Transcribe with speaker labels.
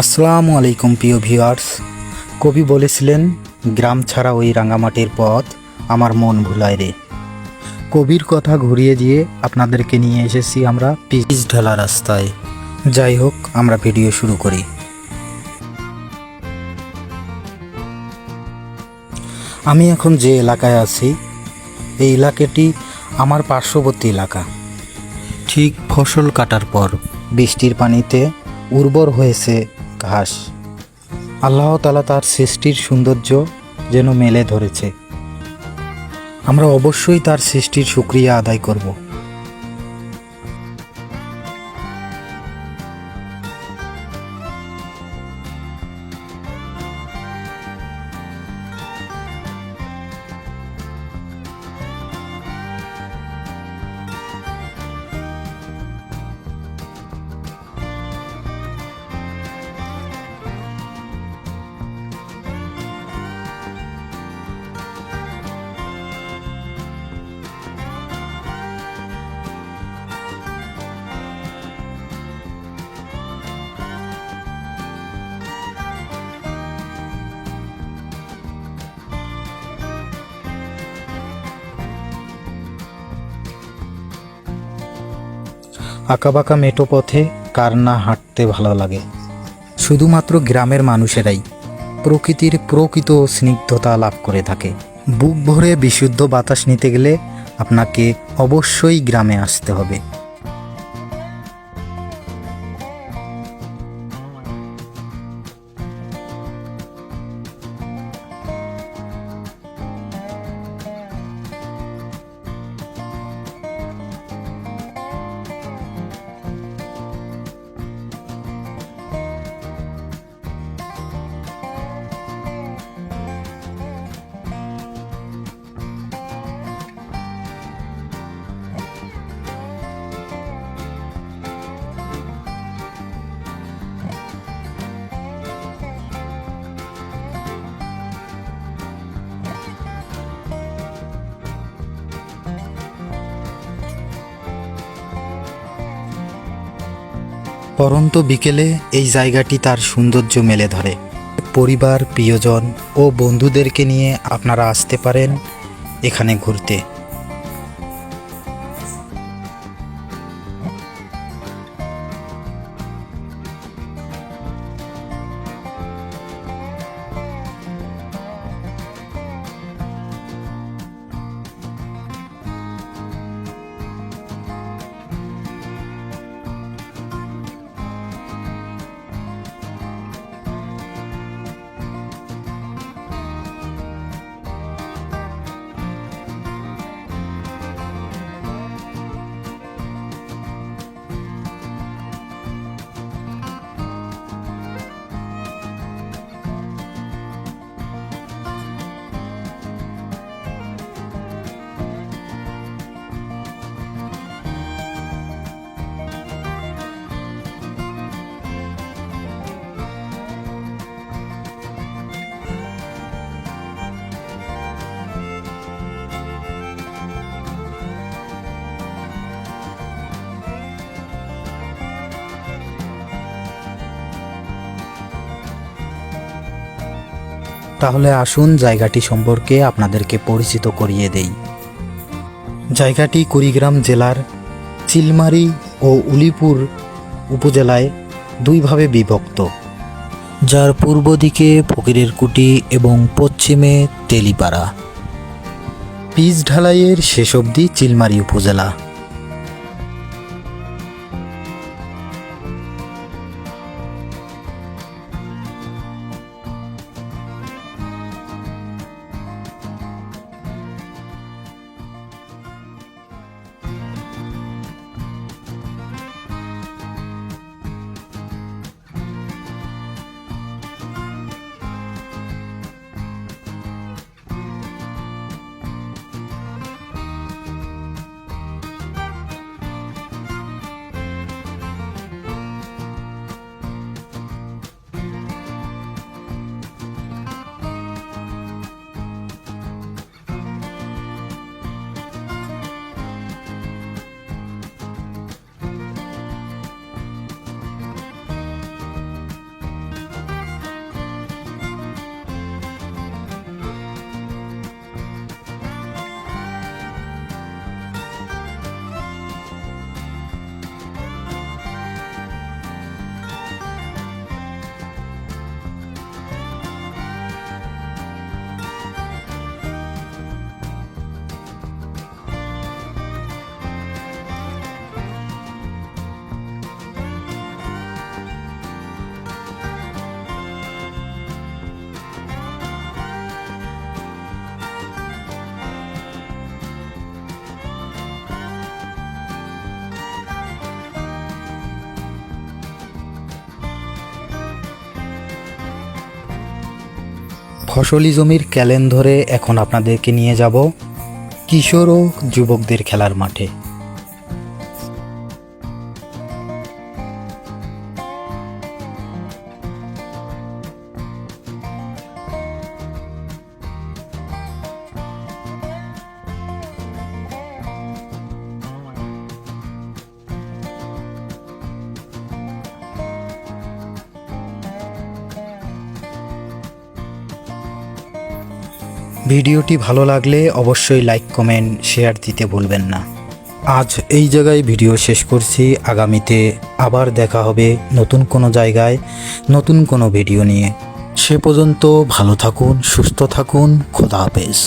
Speaker 1: আসসালামু আলাইকুম প্রিয় ভিউয়ার্স। কবি বলেছিলেন, গ্রাম ছাড়া ওই রাঙামাটির পথ আমার মন ভুলায় রে। কবির কথা ঘুরিয়ে দিয়ে আপনাদেরকে নিয়ে এসেছি আমরা পিচ ঢালা রাস্তায়। যাই হোক, আমরা ভিডিও শুরু করি। আমি এখন যে এলাকায় আছি, এই এলাকাটি আমার পার্শ্ববর্তী এলাকা। ঠিক ফসল কাটার পর বৃষ্টির পানিতে উর্বর হয়েছে ঘাস। আল্লাহ তাআলা তার সৃষ্টির সৌন্দর্য যেন মেলে ধরেছে। আমরা অবশ্যই তার সৃষ্টির শুকরিয়া আদায় করব। আঁকাবাঁকা মেঠো পথে কার না হাঁটতে ভালো লাগে। শুধুমাত্র গ্রামের মানুষেরাই প্রকৃতির প্রকৃত স্নিগ্ধতা লাভ করে থাকে। বুক ভরে বিশুদ্ধ বাতাস নিতে গেলে আপনাকে অবশ্যই গ্রামে আসতে হবে। পরন্ত বিকেলে এই জায়গাটি তার সৌন্দর্য মেলে ধরে। পরিবার, প্রিয়জন ও বন্ধুদেরকে নিয়ে আপনারা আসতে পারেন এখানে ঘুরতে। তাহলে আসুন জায়গাটি সম্পর্কে আপনাদেরকে পরিচিত করিয়ে দেই। জায়গাটি কুড়িগ্রাম জেলার চিলমারী ও উলিপুর উপজেলায় দুইভাবে বিভক্ত, যার পূর্ব দিকে ফকিরের কুটি এবং পশ্চিমে তেলিপাড়া। পিচ ঢালাইয়ের শেষ অবধি চিলমারী উপজেলা। ফসলি জমির ক্যালেন ধরে এখন আপনাদেরকে নিয়ে যাব কিশোর ও যুবকদের খেলার মাঠে। ভিডিওটি ভালো লাগলে অবশ্যই লাইক কমেন্ট শেয়ার দিতে ভুলবেন না। আজ এই জায়গায় ভিডিও শেষ করছি। আগামীতে আবার দেখা হবে নতুন কোনো জায়গায় নতুন কোনো ভিডিও নিয়ে। সে পর্যন্ত ভালো থাকুন, সুস্থ থাকুন। খোদা হাফেজ।